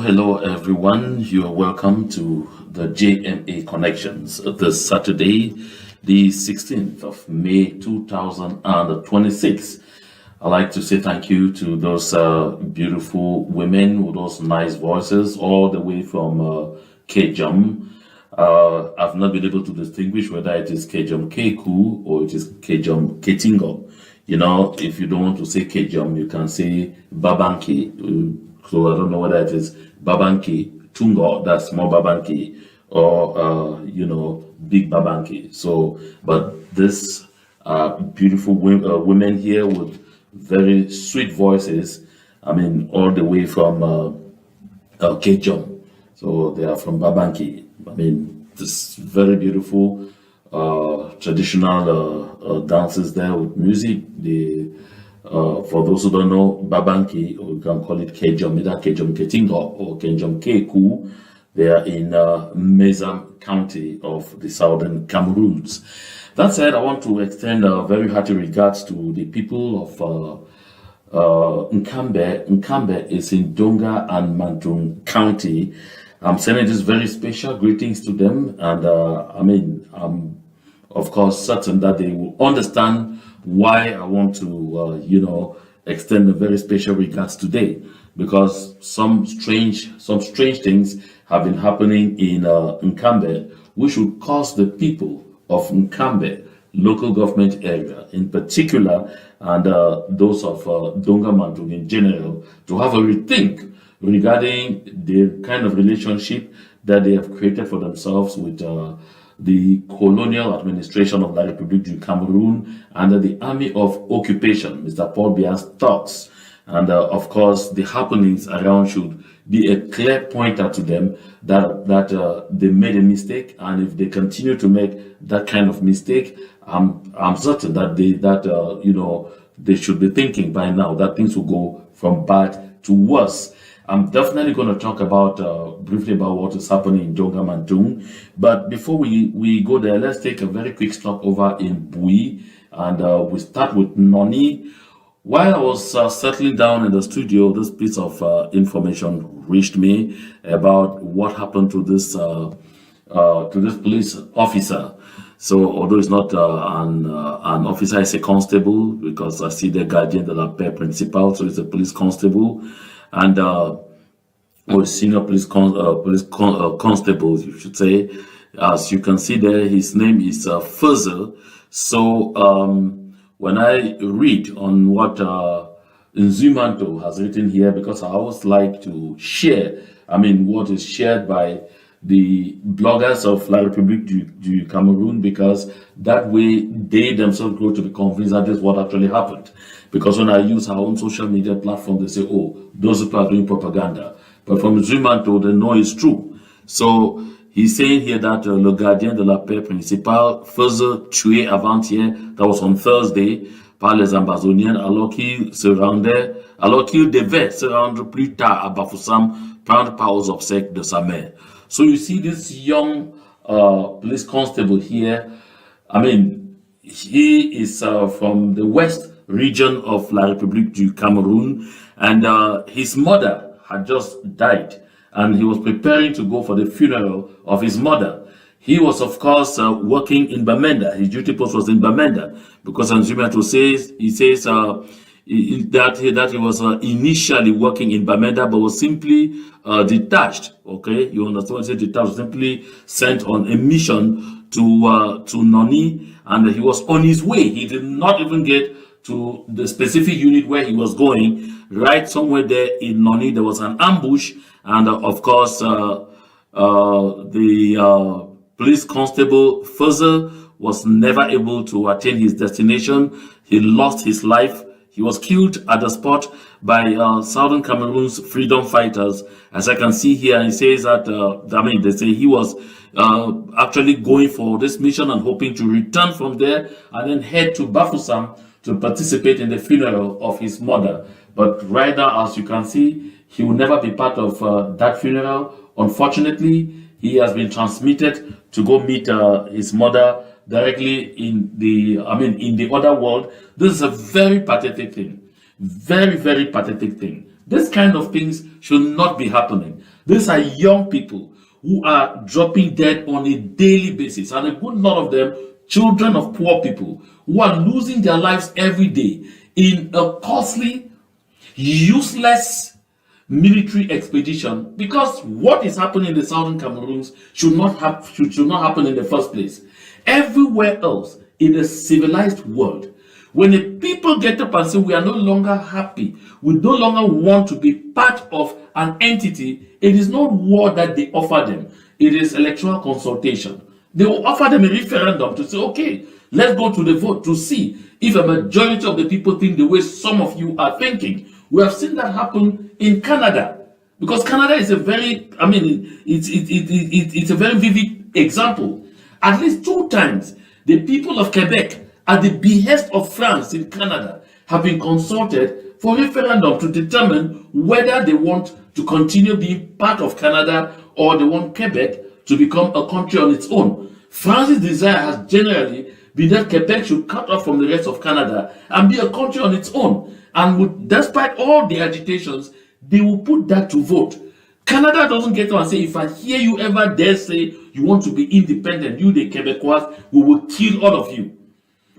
Hello everyone. You are welcome to the JMA Connections this Saturday, the 16th of May 2026. I'd like to say thank you to those beautiful women with those nice voices all the way from Kejum. I've not been able to distinguish whether it is Kejum Keku or it is Kejum Ketingo. You know, if you don't want to say Kejum, you can say Babanki. So I don't know whether it is Babanki, Tungo, that's small Babanki, or, big Babanki. So, but this beautiful women here with very sweet voices, I mean, all the way from Kejom. So they are from Babanki. I mean, this very beautiful traditional dances there with music. For those who don't know, Babanki, or you can call it Kejom, either Kejom Ketingo or Kejom Keku. They are in Mezam County of the southern Cameroons. That said, I want to extend very hearty regards to the people of Nkambe. Nkambe is in Donga and Mantung County. I'm sending this very special greetings to them, and I'm of course certain that they will understand why I want to, extend a very special regards today, because some strange things have been happening in Nkambe, which should cause the people of Nkambe local government area in particular, and those of Donga Mantung in general, to have a rethink regarding the kind of relationship that they have created for themselves with the colonial administration of La République du Cameroun under the army of occupation, Mr. Paul Biya's thoughts. And of course, the happenings around should be a clear pointer to them that they made a mistake, and if they continue to make that kind of mistake, I'm certain that they should be thinking by now that things will go from bad to worse. I'm definitely going to talk about briefly about what is happening in Donga Mantung. But before we go there, let's take a very quick stop over in Biya, and we start with Noni. While I was settling down in the studio, this piece of information reached me about what happened to this police officer. So although it's not an officer, it's a constable, because I see the guardian de la paix principal, so it's a police constable. And or senior police constable, you should say. As you can see there, his name is Fuzzle. So when I read on what Nzumanto has written here, because I always like to share, what is shared by the bloggers of La République du Cameroun, because that way they themselves grow to be convinced that this is what actually happened. Because when I use our own social media platform, they say, oh, those people are doing propaganda. But from Zumanto, they know it's true. So he's saying here that le gardien de la paix principal faisait tuer avant-hier, that was on Thursday, par les Amazoniens, alors qu'il devait se rendre plus tard à Bafoussam, prendre part aux obsèques de sa mère. So you see this young police constable here. He is from the west region of La République du Cameroun, and his mother had just died, and he was preparing to go for the funeral of his mother. He was, of course, working in Bamenda. His duty post was in Bamenda, because Anzumato says that he was initially working in Bamenda, but was simply detached. Okay, you understand what I say? Detached, simply sent on a mission to Noni, and he was on his way. He did not even get to the specific unit where he was going. Right somewhere there in Noni, there was an ambush, and of course, the police constable Fuzzle was never able to attain his destination. He lost his life. He was killed at the spot by Southern Cameroon's freedom fighters. As I can see here, he says that, they say he was actually going for this mission and hoping to return from there and then head to Bafoussam to participate in the funeral of his mother. But right now, as you can see, he will never be part of that funeral. Unfortunately, he has been transmitted to go meet his mother directly in the other world. This is a very pathetic thing. Very, very pathetic thing. This kind of things should not be happening. These are young people who are dropping dead on a daily basis, and a good lot of them children of poor people who are losing their lives every day in a costly, useless military expedition, because what is happening in the southern Cameroons should not happen in the first place. Everywhere else in the civilized world, when the people get up and say we are no longer happy, we no longer want to be part of an entity, it is not war that they offer them, it is electoral consultation. They will offer them a referendum to say, okay, let's go to the vote to see if a majority of the people think the way some of you are thinking. We have seen that happen in Canada, because Canada is a very, it's a very vivid example. At least 2 times, the people of Quebec, at the behest of France in Canada, have been consulted for referendum to determine whether they want to continue being part of Canada or they want Quebec to become a country on its own. France's desire has generally been that Quebec should cut off from the rest of Canada and be a country on its own. And despite all the agitations, they will put that to vote. Canada doesn't get on and say, if I hear you ever dare say you want to be independent, you the Quebecois, we will kill all of you.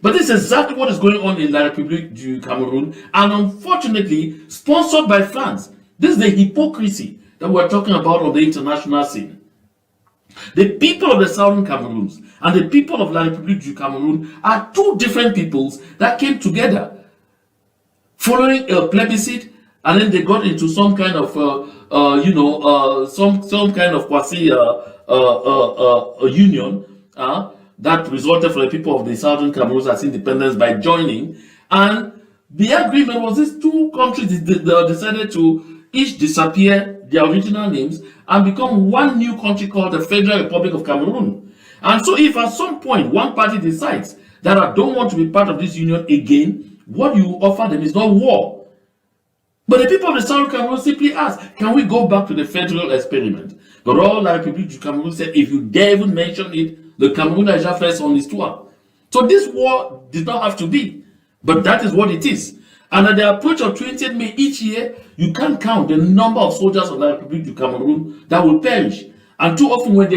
But this is exactly what is going on in La République du Cameroun, and unfortunately, sponsored by France. This is the hypocrisy that we're talking about on the international scene. The people of the Southern Cameroons and the people of La République du Cameroun are 2 different peoples that came together following a plebiscite, and then they got into some kind of, some kind of quasi union that resulted for the people of the Southern Cameroons as independence by joining. And the agreement was these 2 countries decided to each disappear their original names and become one new country called the Federal Republic of Cameroon. And so if at some point one party decides that I don't want to be part of this union again, what you offer them is not war. But the people of the Southern Cameroon simply ask, can we go back to the federal experiment? But all La République du Cameroun said, if you dare even mention it, the Cameroon has déjà fait son histoire. So this war did not have to be, but that is what it is. And at the approach of 20th May each year, you can't count the number of soldiers of La République du Cameroun that will perish. And too often when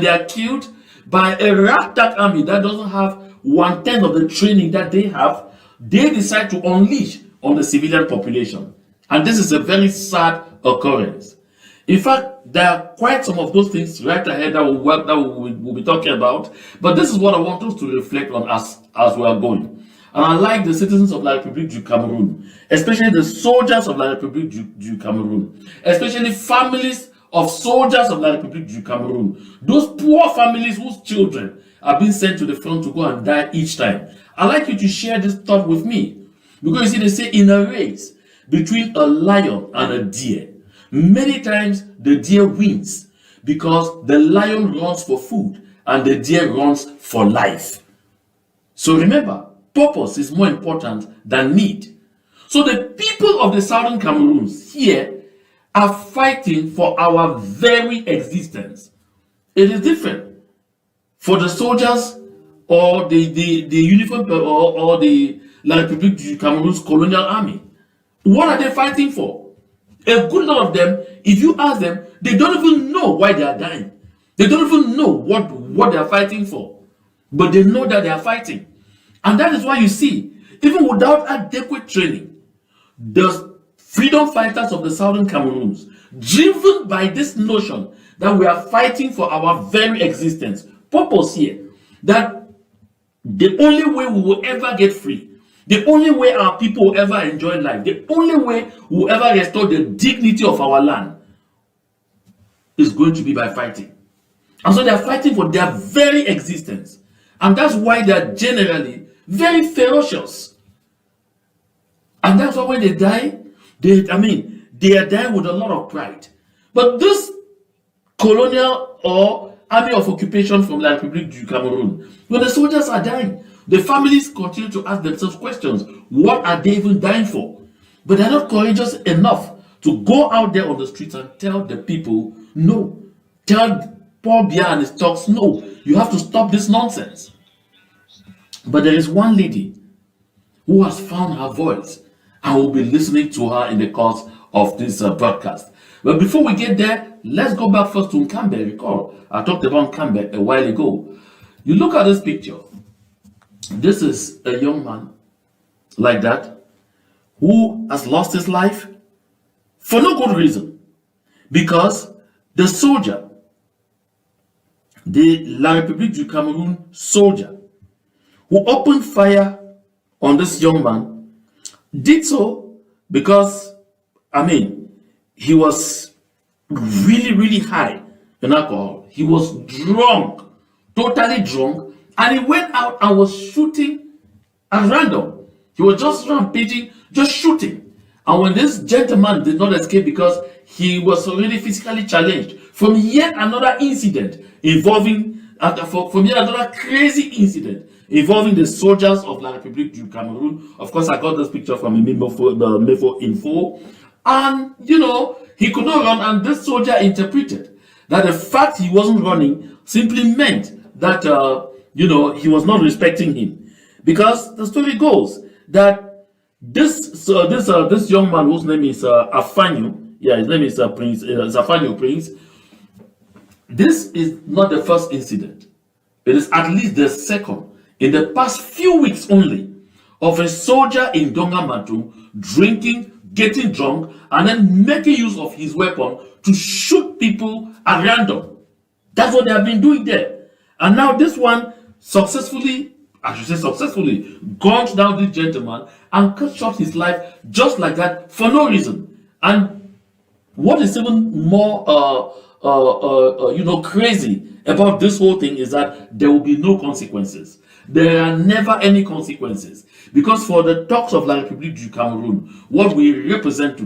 they are killed by a ragtag army that doesn't have 1/10 of the training that they have, they decide to unleash on the civilian population. And this is a very sad occurrence. In fact, there are quite some of those things right ahead that we'll be talking about. But this is what I want us to reflect on as we are going. And I like the citizens of La République du Cameroun, especially the soldiers of La République du Cameroun, especially families of soldiers of La République du Cameroun, those poor families whose children are being sent to the front to go and die each time. I'd like you to share this thought with me. Because you see, they say in a race between a lion and a deer, many times the deer wins because the lion runs for food and the deer runs for life. So remember, purpose is more important than need. So the people of the Southern Cameroons here are fighting for our very existence. It is different for the soldiers or the uniform or the La République du Cameroun's colonial army. What are they fighting for? A good lot of them, if you ask them, they don't even know why they are dying. They don't even know what they are fighting for. But they know that they are fighting. And that is why you see, even without adequate training, the freedom fighters of the Southern Cameroons, driven by this notion that we are fighting for our very existence, purpose here, that the only way we will ever get free, the only way our people will ever enjoy life, the only way we will ever restore the dignity of our land is going to be by fighting. And so they are fighting for their very existence. And that's why they are generally very ferocious. And that's why when they die, they are dying with a lot of pride. But this colonial or army of occupation from La République du Cameroun, when the soldiers are dying, the families continue to ask themselves questions. What are they even dying for? But they're not courageous enough to go out there on the streets and tell the people, no. Tell Paul Biya and his talks, no. You have to stop this nonsense. But there is one lady who has found her voice, and we'll be listening to her in the course of this broadcast. But before we get there, let's go back first to Kumba. Recall, I talked about Kumba a while ago. You look at this picture. This is a young man like that who has lost his life for no good reason. Because the soldier, the La République du Cameroun soldier, who opened fire on this young man, did so because, he was really, really high in alcohol. He was drunk, totally drunk, and he went out and was shooting at random. He was just rampaging, just shooting. And when this gentleman did not escape because he was already physically challenged from yet another incident involving, from yet another crazy incident involving the soldiers of La République du Cameroun. Of course, I got this picture from Mefo Info. And, he could not run, and this soldier interpreted that the fact he wasn't running simply meant that, he was not respecting him. Because the story goes that this young man whose name is Afanyu, his name is Prince, Afanyu Prince, this is not the first incident. It is at least the second in the past few weeks only of a soldier in Donga Matum drinking, getting drunk, and then making use of his weapon to shoot people at random. That's what they have been doing there. And now this one successfully, gunned down this gentleman and cut short his life just like that for no reason. And what is even more crazy about this whole thing is that there will be no consequences. There are never any consequences. Because for the talks of La République du Cameroun, what we represent to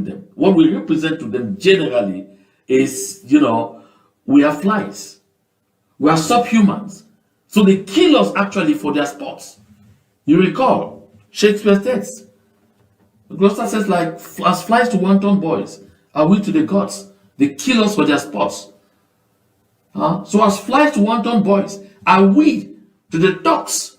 them generally is, we are flies. We are subhumans. So they kill us actually for their sports. You recall Shakespeare's text. Gloucester says, like, as flies to wanton boys, are we to the gods. They kill us for their sports. So as flies to wanton boys, are we to the talks,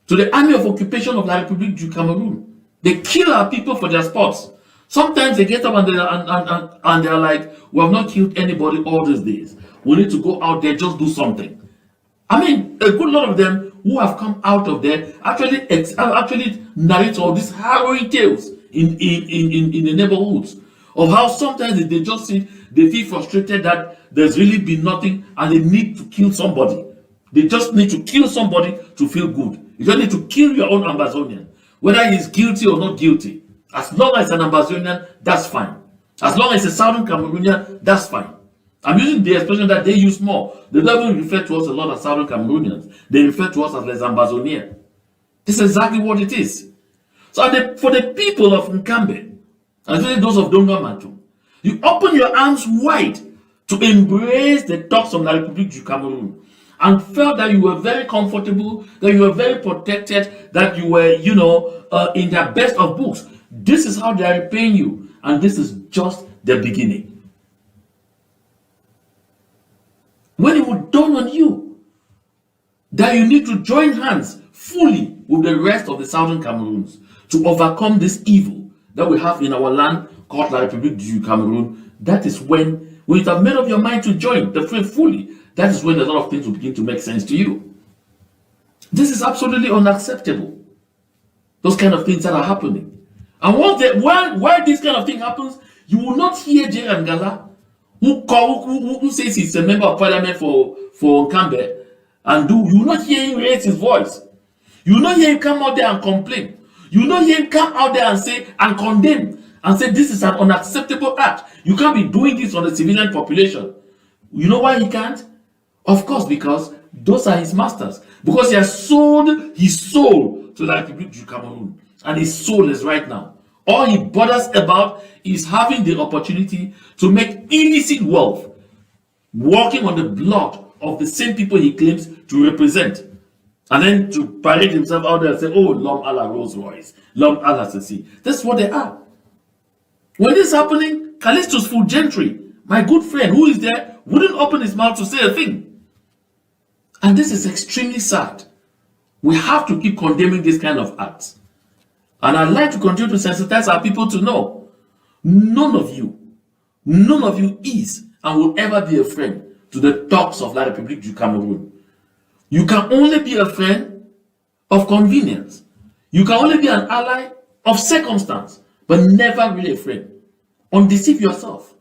to the army of occupation of La République du Cameroun. They kill our people for their sports. Sometimes they get up and they're like, we have not killed anybody all these days. We need to go out there, just do something. A good lot of them who have come out of there actually narrate all these harrowing tales in the neighborhoods of how sometimes they just sit, they feel frustrated that there's really been nothing and they need to kill somebody. They just need to kill somebody to feel good. You don't need to kill your own Ambazonian, whether he's guilty or not guilty. As long as an Ambazonian, that's fine. As long as a Southern Cameroonian, that's fine. I'm using the expression that they use more. They don't even refer to us a lot as Southern Cameroonians. They refer to us as Les Ambazonians. This is exactly what it is. So for the people of Nkambe, especially those of Donga Mantu, you open your arms wide to embrace the talks of La République du Cameroun and felt that you were very comfortable, that you were very protected, that you were, in their best of books. This is how they are repaying you, and this is just the beginning. When it would dawn on you that you need to join hands fully with the rest of the Southern Cameroons to overcome this evil that we have in our land called La République du Cameroun, that is when you have made up your mind to join the faith fully, that is when a lot of things will begin to make sense to you. This is absolutely unacceptable. Those kind of things that are happening. And why this kind of thing happens, you will not hear J. Ngala, who says he's a member of parliament for Nkambe, you will not hear him raise his voice. You will not hear him come out there and complain. You will not hear him come out there and say and condemn and say this is an unacceptable act. You can't be doing this on the civilian population. You know why he can't? Of course, because those are his masters. Because he has sold his soul to the Republic du Cameroun. And his soul is right now. All he bothers about is having the opportunity to make illicit wealth, working on the blood of the same people he claims to represent. And then to parade himself out there and say, oh, L'homme à la Rolls Royce, L'homme à la ceci. That's what they are. When this is happening, Callisto's full gentry, my good friend who is there, wouldn't open his mouth to say a thing. And this is extremely sad. We have to keep condemning this kind of acts. And I'd like to continue to sensitize our people to know none of you is and will ever be a friend to the talks of La République du Cameroun. You can only be a friend of convenience. You can only be an ally of circumstance, but never really a friend. Undeceive yourself.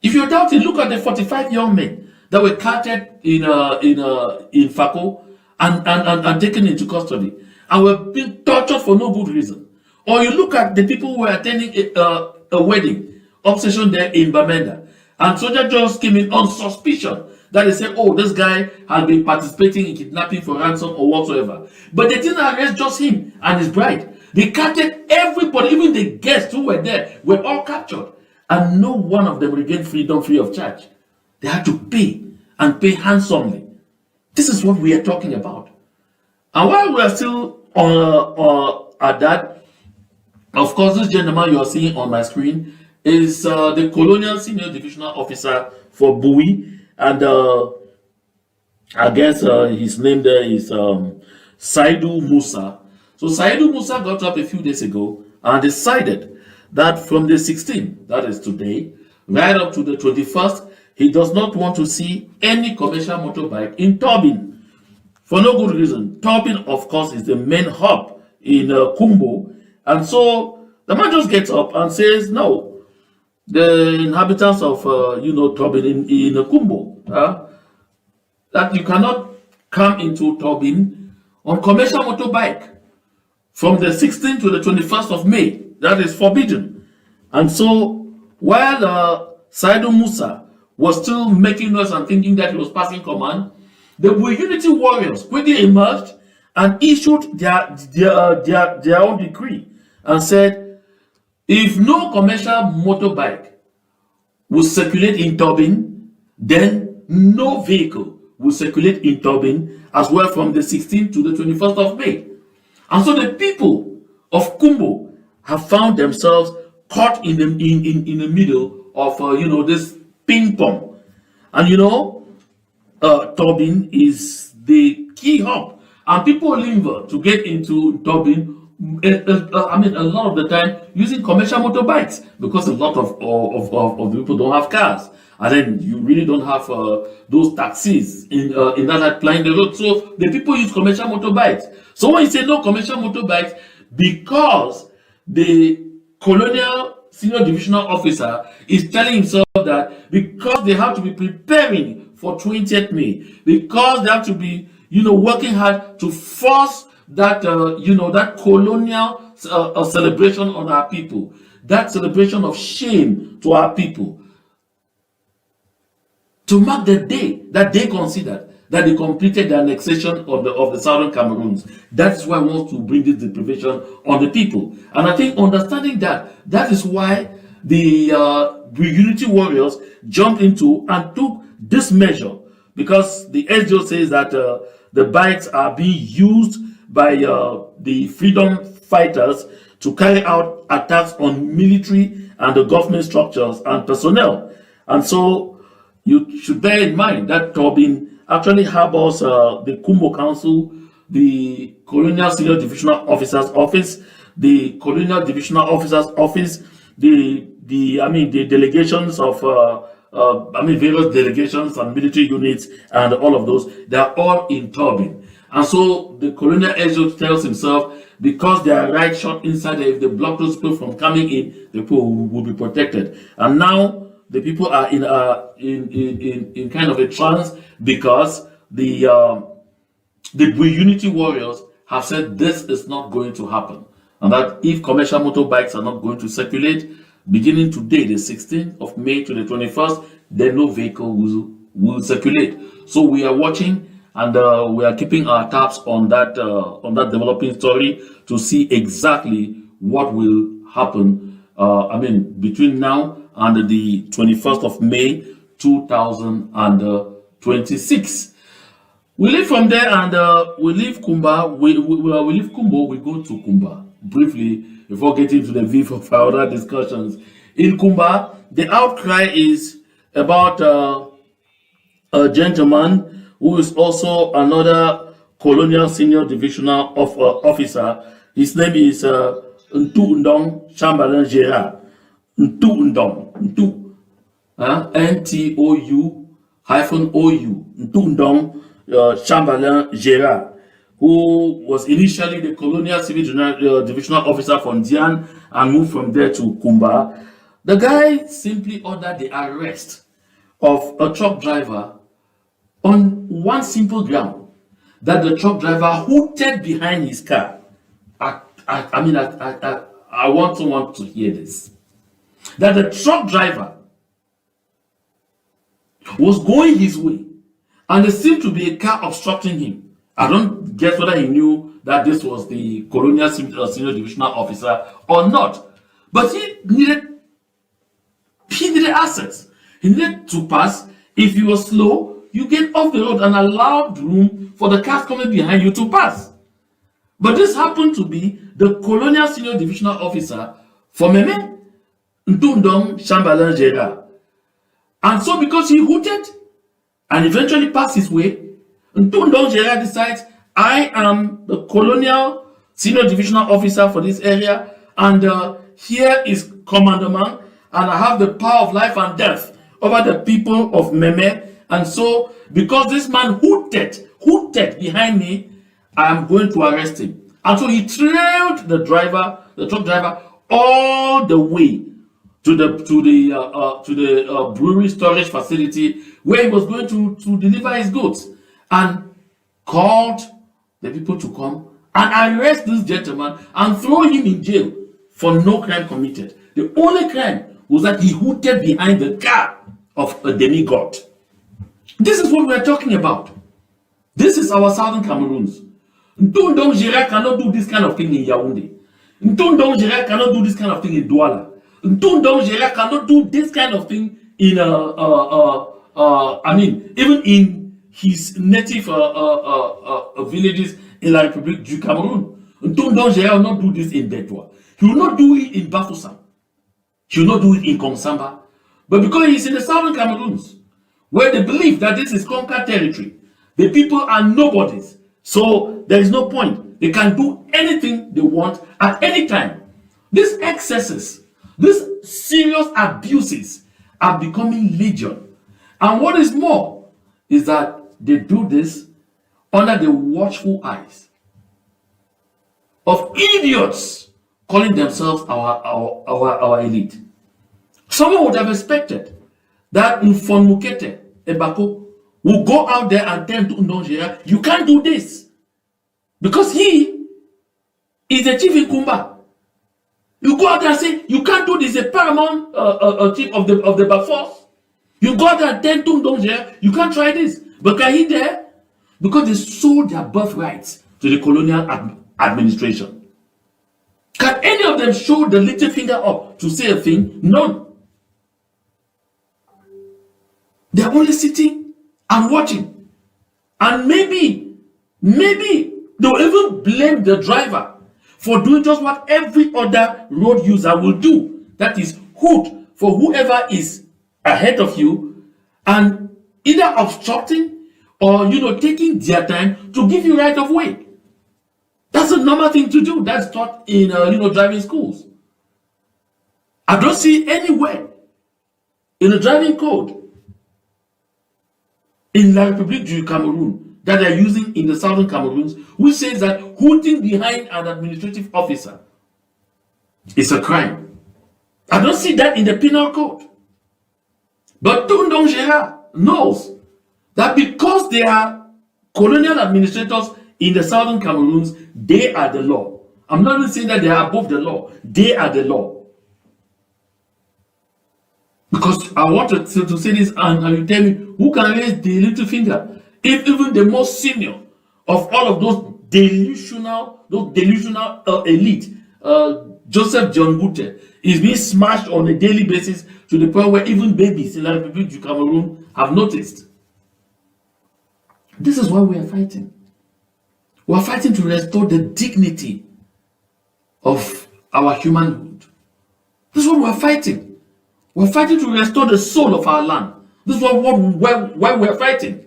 If you're doubting, look at the 45 young men that were captured in Fako and taken into custody and were being tortured for no good reason. Or you look at the people who were attending a wedding, obsession there in Bamenda, and soldiers just came in on suspicion that they say, oh, this guy has been participating in kidnapping for ransom or whatsoever. But they didn't arrest just him and his bride. They captured everybody, even the guests who were there, were all captured. And no one of them regained freedom free of charge. They had to pay, and pay handsomely. This is what we are talking about. And while we are still at that, of course, this gentleman you are seeing on my screen is the Colonial Senior Divisional Officer for Bui. And I guess his name there is Saidou Musa. So Saidou Musa got up a few days ago and decided that from the 16th, that is today, right up to the 21st, he does not want to see any commercial motorbike in Tobin. For no good reason. Tobin, of course, is the main hub in Kumba. And so the man just gets up and says, no, the inhabitants of, Tobin in Kumba, that you cannot come into Tobin on commercial motorbike from the 16th to the 21st of May. That is forbidden. And so while Saidou Musa was still making noise and thinking that he was passing command, the Unity Warriors quickly emerged and issued their own decree and said, if no commercial motorbike will circulate in Tobin, then no vehicle will circulate in Tobin as well from the 16th to the 21st of May. And so the people of Kumba have found themselves caught in the middle of this ping pong. And Tobin is the key hub, and people linger to get into Tobin. A lot of the time using commercial motorbikes, because a lot of the people don't have cars, and then you really don't have those taxis in that plying the road. So the people use commercial motorbikes. So when you say no commercial motorbikes, because the colonial senior divisional officer is telling himself that because they have to be preparing for 20th May, because they have to be, working hard to force that, that colonial celebration on our people, that celebration of shame to our people, to mark the day that they considered that they completed the annexation of the southern Cameroons. That's why I want to bring this deprivation on the people. And I think understanding that is why the Unity Warriors jumped into and took this measure, because the SGO says that the bikes are being used by the freedom fighters to carry out attacks on military and the government structures and personnel. And so you should bear in mind that Tobin actually harbors the Kumba Council, the Colonial Senior Divisional Officer's Office, the Colonial Divisional Officer's Office, the delegations of various delegations and military units and all of those. They are all in Tobin. And so the Colonial SGO tells himself, because they are right shot inside there, if they block those people from coming in, the people will be protected. And now the people are in kind of a trance, because the Unity Warriors have said this is not going to happen, and that if commercial motorbikes are not going to circulate beginning today, the 16th of May to the 21st, then no vehicle will circulate. So we are watching, and we are keeping our tabs on that developing story to see exactly what will happen. Between now and the 21st of May 2026. We leave from there, and we leave Kumba. We leave Kumbo. We go to Kumba briefly before getting to the viv of our other discussions. In Kumba, the outcry is about a gentleman who is also another colonial senior divisional officer. His name is Ntou Ndong Chamberlain Gerard. Ntou Ndong. Ntou. Ntou -ou. Ntou Ndong Chamberlain Gerard, who was initially the colonial civil divisional officer from Dian and moved from there to Kumba. The guy simply ordered the arrest of a truck driver on one simple ground, that the truck driver hooted behind his car. I want someone to hear this. That the truck driver was going his way, and there seemed to be a car obstructing him. I don't guess whether he knew that this was the colonial senior divisional officer or not. But he needed access. He needed to pass. If you were slow, you get off the road and allowed room for the cars coming behind you to pass. But this happened to be the colonial senior divisional officer for Meme, Ntou Ndong Chamberlain Gerard. And so because he hooted and eventually passed his way, Ntou Ndong Gerard decides, I am the colonial senior divisional officer for this area, and here is commandment, and I have the power of life and death over the people of Meme. And so, because this man hooted behind me, I am going to arrest him. And so he trailed the truck driver, all the way to the brewery storage facility where he was going to deliver his goods, and called the people to come and arrest this gentleman and throw him in jail for no crime committed. The only crime was that he hooted behind the car of a demigod. This is what we are talking about. This is our southern Cameroons. Ntou Ndong Gerard cannot do this kind of thing in Yaoundé. Ntou Ndong Gerard cannot do this kind of thing in Douala. Ntou Ndong Gerard cannot do this kind of thing in even in his native villages in La République du Cameroun. Ntou Ndong Gerard will not do this in Betua. He will not do it in Bafoussam. He will not do it in Konsamba. But because he's in the southern Cameroons, where they believe that this is conquered territory, the people are nobodies. So there is no point. They can do anything they want at any time. These excesses, these serious abuses are becoming legion. And what is more is that they do this under the watchful eyes of idiots calling themselves our elite. Someone would have expected that Mfon Mukete Ebako will go out there and tell Ntou Ndong Gerard, you can't do this, because he is the chief in Kumba. You go out there and say, you can't do this, a paramount chief of the Baforce. You go out there and tell Ntou Ndong Gerard, you can't try this. But can he there? Because they sold their birthrights to the colonial administration. Can any of them show the little finger up to say a thing? None. They're only sitting and watching. And maybe they'll even blame the driver for doing just what every other road user will do. That is, hoot for whoever is ahead of you and either obstructing or taking their time to give you right of way. That's a normal thing to do. That's taught in driving schools. I don't see anywhere in the driving code in La République du Cameroun that they're using in the southern Cameroons, which says that hooting behind an administrative officer is a crime. I don't see that in the penal code. But Ntou Ndong Gerard knows that because they are colonial administrators in the southern Cameroons, they are the law. I'm not even saying that they are above the law. They are the law. Because I wanted to say this, and you tell me who can raise the little finger. If even the most senior of all of those delusional elite, Joseph John Bute, is being smashed on a daily basis to the point where even babies in the Republic du Cameroun have noticed. This is why we are fighting. We are fighting to restore the dignity of our humanhood. This is what we are fighting. We're fighting to restore the soul of our land. This is why we're fighting.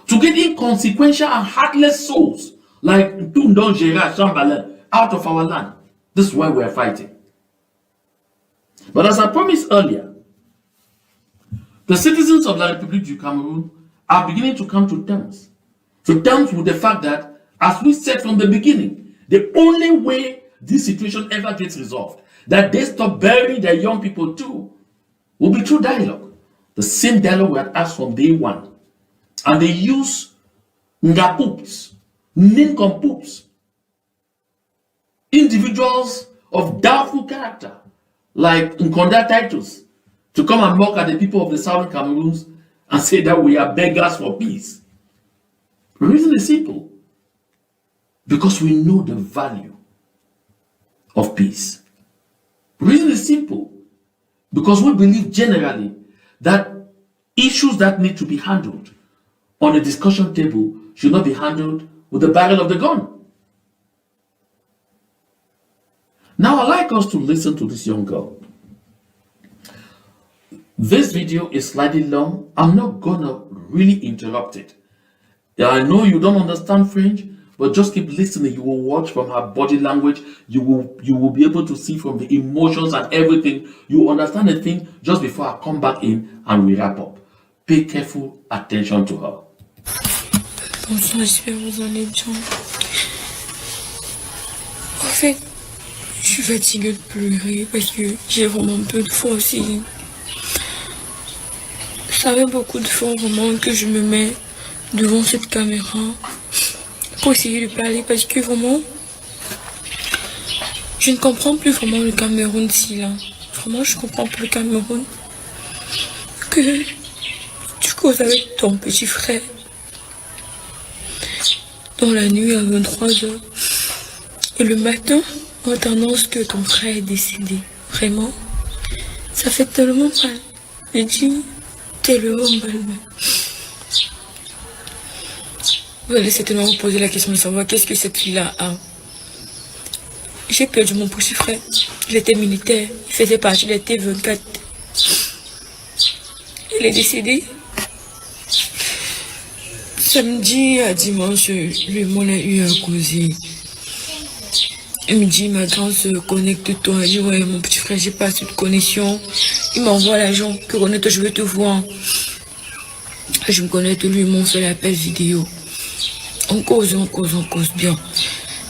To get inconsequential and heartless souls like Tundon Gérard Chamberlain out of our land. This is why we're fighting. But as I promised earlier, the citizens of the Republic du Cameroun are beginning to come to terms. To terms with the fact that, as we said from the beginning, the only way this situation ever gets resolved, that they stop burying their young people too, will be through dialogue. The same dialogue we had asked from day one. And they use ngapoops, nincompoops, individuals of doubtful character, like Nkonda Titus, to come and mock at the people of the southern Cameroons and say that we are beggars for peace. The reason is simple. Because we know the value of peace. The reason is simple. Because we believe generally that issues that need to be handled on a discussion table should not be handled with the barrel of the gun. Now I'd like us to listen to this young girl. This video is slightly long. I'm not gonna really interrupt it. Yeah, I know you don't understand French, but just keep listening. You will watch from her body language. You will be able to see from the emotions and everything. You will understand the thing just before I come back in and we wrap up. Pay careful attention to her. Bonsoir, j'espère que vous allez bien. En fait, je suis fatiguée de pleurer parce que j'ai vraiment peu de fois aussi. Ça fait beaucoup de fois vraiment que je me mets devant cette caméra pour essayer de parler parce que vraiment je ne comprends plus vraiment le Cameroun d'ici là. Vraiment je comprends plus le Cameroun. Que tu causes avec ton petit frère dans la nuit à 23h et le matin on t'annonce que ton frère est décédé. Vraiment ça fait tellement mal. Je dis tellement mal. Vous allez certainement vous poser la question de savoir qu'est-ce que cette fille-là a. J'ai perdu mon petit frère. Il était militaire. Il faisait partie des T24. Il est décédé. Samedi à dimanche, lui, on a eu à causer. Il me dit, ma grande se connecte-toi. Il dit, ouais, mon petit frère, j'ai pas assez de connexion. Il m'envoie l'argent. Que connecte, je veux te voir. Je me connecte, lui, ils m'ont fait l'appel vidéo. On cause bien.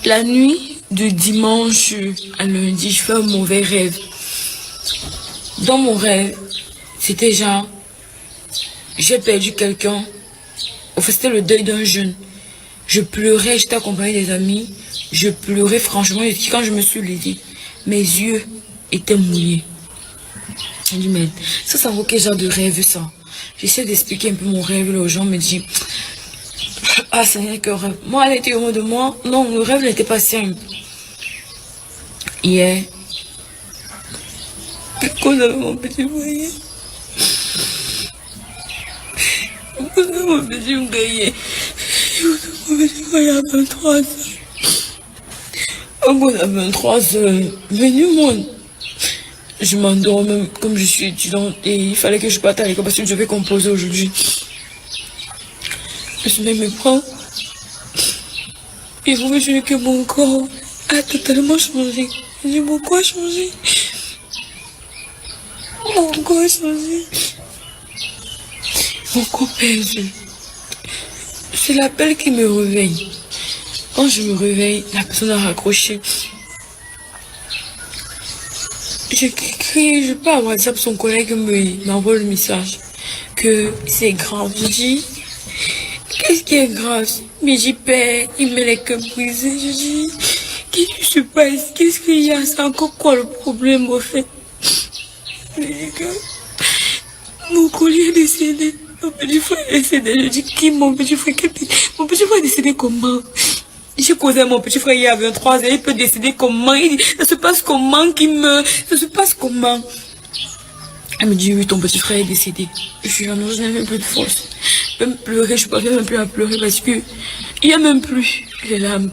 La nuit de dimanche à lundi, je fais un mauvais rêve. Dans mon rêve, c'était genre, j'ai perdu quelqu'un. En fait, c'était le deuil d'un jeune. Je pleurais, j'étais accompagnée des amis. Je pleurais franchement. Quand je me suis levée, mes yeux étaient mouillés. Je dis, mais ça vaut quel genre de rêve ça? J'essaie d'expliquer un peu mon rêve, là, aux gens me disent, ah, c'est rien que rêve. Moi, à l'intérieur de moi, non, le rêve n'était pas simple. Hier, pourquoi j'avais mon petit foyer? Pourquoi j'avais mon petit foyer? Mon petit foyer à 23h. Pourquoi à 23h? Venu, moi. Je m'endors même comme je suis étudiante et il fallait que je parte à l'école parce que je vais composer aujourd'hui. Je me prends. Et vous voyez que mon corps a totalement changé. Je dis, mon corps a changé. Mon corps a changé. Mon corps perdu. C'est l'appel qui me réveille. Quand je me réveille, la personne a raccroché. Je peux avoir WhatsApp, son collègue m'envoie le message que c'est grave. Je dis, qu'est-ce qui est grave? Mais j'y perds, il met les cœurs brisés. Je dis, Qu'est-ce qui se passe? Qu'est-ce qu'il y a? C'est encore quoi le problème au fait? Mon collier est décédé. Mon petit frère est décédé. Je dis qui mon petit frère? Mon petit frère est décédé comment? J'ai causé à mon petit frère il y a 23 ans. Il peut décéder comment? Il dit, ça se passe comment qu'il meurt? Ça se passe comment? Elle me dit oui, ton petit frère est décédé. Je suis là, non, je n'ai même plus de force. Je peux même pleurer, je ne peux même plus à pleurer parce que il n'y a même plus les larmes.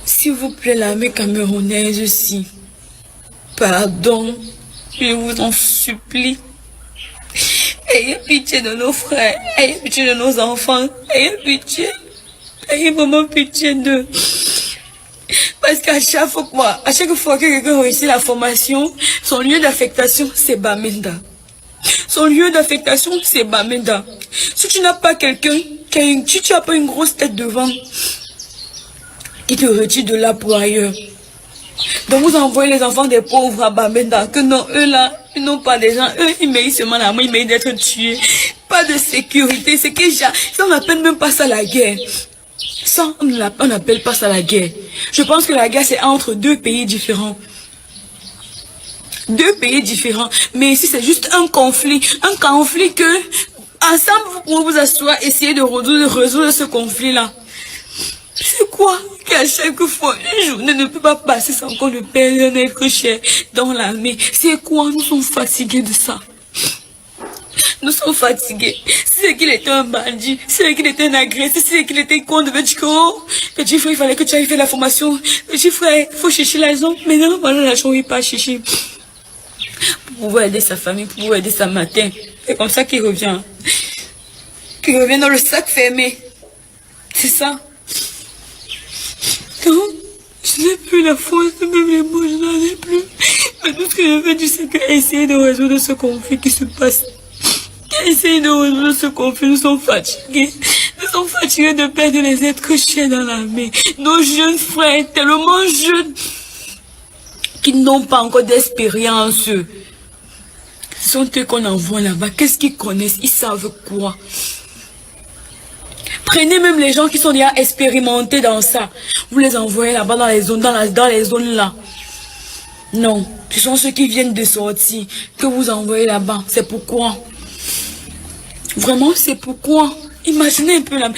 S'il vous plaît, l'armée camerounaise aussi. Pardon, je vous en supplie. Ayez pitié de nos frères, ayez pitié de nos enfants, ayez pitié. Ayez vraiment pitié d'eux. Parce qu'à chaque fois que quelqu'un réussit la formation, son lieu d'affectation, c'est Bamenda. Son lieu d'affectation, c'est Bamenda. Si tu n'as pas quelqu'un, si tu n'as pas une grosse tête devant, qui te retire de là pour ailleurs. Donc vous envoyez les enfants des pauvres à Bamenda, que non, eux là, ils n'ont pas des gens, eux ils méritent seulement la mort, ils méritent d'être tués. Pas de sécurité, c'est que ça on n'appelle même pas ça la guerre. Ça, on n'appelle pas ça la guerre. Je pense que la guerre c'est entre deux pays différents. Deux pays différents. Mais ici c'est juste un conflit que, ensemble vous pouvez vous asseoir, essayer de résoudre ce conflit-là. C'est quoi qu'à chaque fois, une journée ne peut pas passer sans qu'on ne perde un être cher dans l'armée? C'est quoi? Nous sommes fatigués de ça. Nous sommes fatigués. Si c'est qu'il était un bandit, si c'est qu'il était un agresseur, si c'est qu'il était con, de dire que oh, petit frère, il fallait que tu ailles faire la formation. Petit frère, il faut chercher l'argent. Mais non, voilà, l'argent, il pas chercher. Pour pouvoir aider sa famille, pour pouvoir aider sa matin. C'est comme ça qu'il revient. Qu'il revient dans le sac fermé. C'est ça. Non, je n'ai plus la force, même les mots, je n'en ai plus. Mais tout ce que je veux dire, c'est qu'essayer de résoudre ce conflit qui se passe. Essayer de résoudre ce conflit, nous sommes fatigués. Nous sommes fatigués de perdre les êtres chers dans l'armée. Nos jeunes frères, tellement jeunes, qui n'ont pas encore d'expérience. Ce sont eux qu'on envoie là-bas. Qu'est-ce qu'ils connaissent? Ils savent quoi? Prenez même les gens qui sont déjà expérimentés dans ça. Vous les envoyez là-bas dans les zones, dans les zones là. Non, ce sont ceux qui viennent de sortir que vous envoyez là-bas. C'est pourquoi. Vraiment, c'est pourquoi. Imaginez un peu là.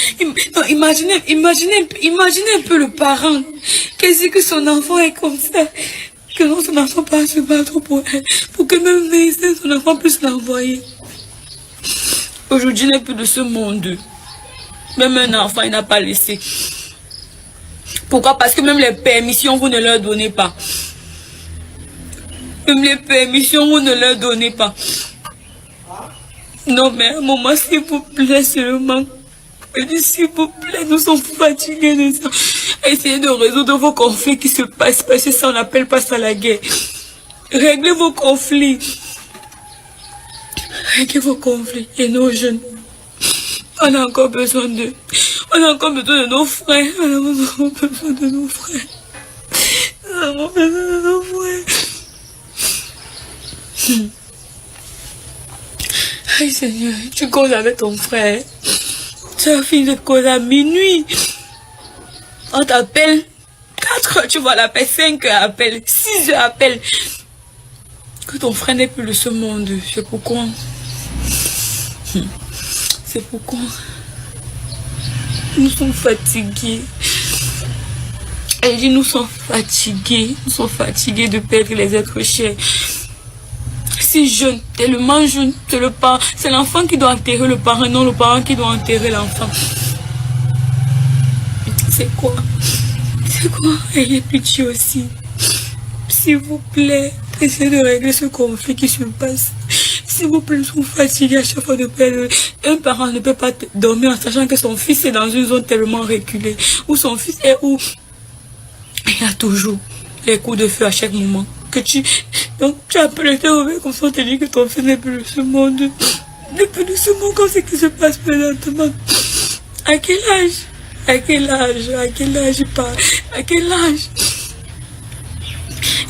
Imaginez un peu le parent. Qu'est-ce que son enfant est comme ça? Que non, son enfant pas se battre pour elle. Pour que même son enfant puisse l'envoyer. Aujourd'hui, il n'est plus de ce monde. Même un enfant, il n'a pas laissé. Pourquoi? Parce que même les permissions, vous ne leur donnez pas. Même les permissions, vous ne leur donnez pas. Non, mais à un moment, s'il vous plaît, seulement. Je dis, s'il vous plaît, nous sommes fatigués de ça. Essayez de résoudre vos conflits qui se passent, parce que ça, on n'appelle pas ça la guerre. Réglez vos conflits. Réglez vos conflits. Et nos jeunes. On a encore besoin d'eux. On a encore besoin de nos frères. On a encore besoin de nos frères. On a encore besoin de nos frères. Aïe Seigneur, tu causes avec ton frère. Tu as fini de causer à minuit. On t'appelle 4 heures, tu vois l'appel, 5 heures appel, 6 heures appel. Que ton frère n'est plus de ce monde. C'est pourquoi. C'est pourquoi nous sommes fatigués. Elle dit nous sommes fatigués. Nous sommes fatigués de perdre les êtres chers. Si jeune, tellement jeune, c'est l'enfant qui doit enterrer le parent, non le parent qui doit enterrer l'enfant. C'est quoi? C'est quoi? Ayez pitié aussi. S'il vous plaît, essayez de régler ce conflit qui se passe. S'il vous plaît, nous sommes fatigués à chaque fois de perdre. Un parent ne peut pas dormir en sachant que son fils est dans une zone tellement reculée. Où son fils est où il y a toujours les coups de feu à chaque moment. Donc tu appelles tes mauvais comme ça, on te dit que ton fils n'est plus de ce monde. N'est plus de ce monde, comme c'est qui se passe présentement. À quel âge? À quel âge? À quel âge il parle? À quel âge?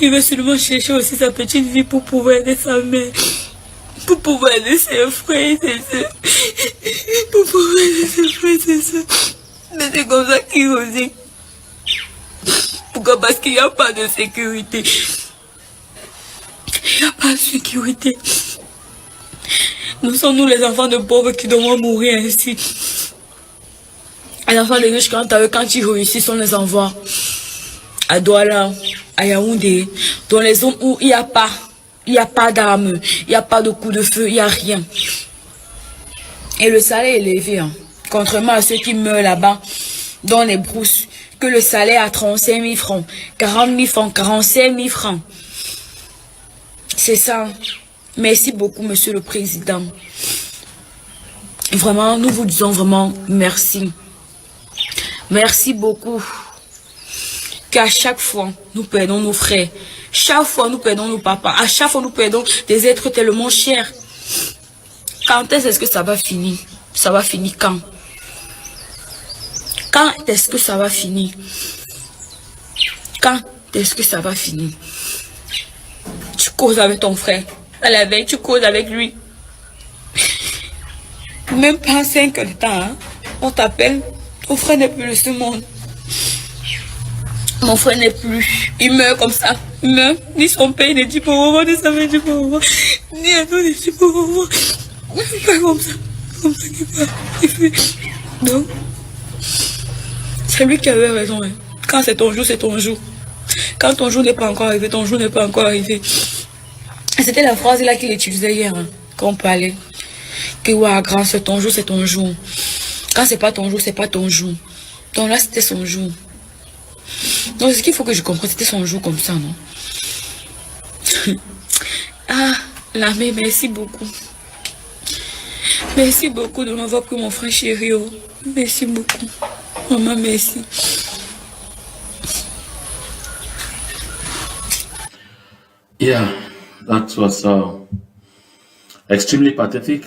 Il veut seulement chercher aussi sa petite vie pour pouvoir aider sa mère. Pour pouvoir aider ses frères et ses soeurs. Pour pouvoir aider ses frères et ses soeurs. Mais c'est comme ça qu'il revient. Pourquoi? Parce qu'il n'y a pas de sécurité. Il n'y a pas de sécurité. Nous sommes nous les enfants de pauvres qui devons mourir ainsi. Les enfants de riches, quand ils réussissent, on les envoie à Douala, à Yaoundé, dans les zones où il n'y a pas d'armes, il n'y a pas de coups de feu, il n'y a rien. Et le salaire est élevé, hein. Contrairement à ceux qui meurent là-bas, dans les brousses, que le salaire à 35 000 francs, 40 000 francs, 45 000 francs. C'est ça. Merci beaucoup, Monsieur le Président. Vraiment, nous vous disons vraiment merci. Merci beaucoup. Qu'à chaque fois, nous perdons nos frères. Chaque fois, nous perdons nos papas. À chaque fois, nous perdons des êtres tellement chers. Quand est-ce que ça va finir? Ça va finir quand? Quand est-ce que ça va finir? Quand est-ce que ça va finir? Tu causes avec ton frère. À la veille, tu causes avec lui. Même pas 5 heures de temps, hein? On t'appelle. Ton frère n'est plus de ce monde. Mon frère n'est plus. Il meurt comme ça. Il meurt. Ni son père ne dit pour moi, ni sa mère ne dit pour moi. Ni à tout ne dit pour moi. Pas comme ça. Comme ça qu'il parle. Il fait. Donc, c'est lui qui avait raison. Hein. Quand c'est ton jour, c'est ton jour. Quand ton jour n'est pas encore arrivé, ton jour n'est pas encore arrivé. C'était la phrase là qu'il utilisait hier, hein, quand on parlait. Que ouais, grand, c'est ton jour, c'est ton jour. Quand c'est pas ton jour, c'est pas ton jour. Donc là, c'était son jour. Donc ce qu'il faut que je comprenne, c'était son jour comme ça, non? Ah, l'armée, merci beaucoup. Merci beaucoup de m'avoir pris mon frère chéri. Oh. Merci beaucoup. Maman, merci. Yeah, that was extremely pathetic,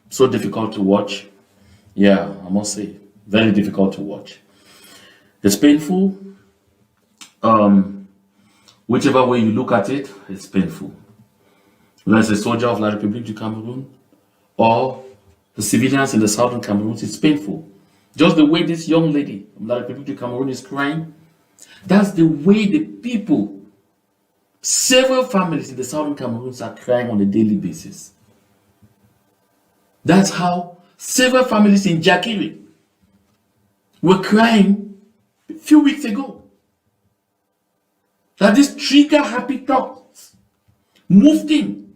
so difficult to watch. Yeah, I must say, very difficult to watch. It's painful. Whichever way you look at it, it's painful. Whether it's a soldier of La République du Cameroun or the civilians in the southern Cameroon, it's painful. Just the way this young lady of La République du Cameroun is crying, that's the way the people, several families in the southern Cameroons are crying on a daily basis. That's how several families in Jakiri were crying a few weeks ago. That these trigger-happy thugs moved in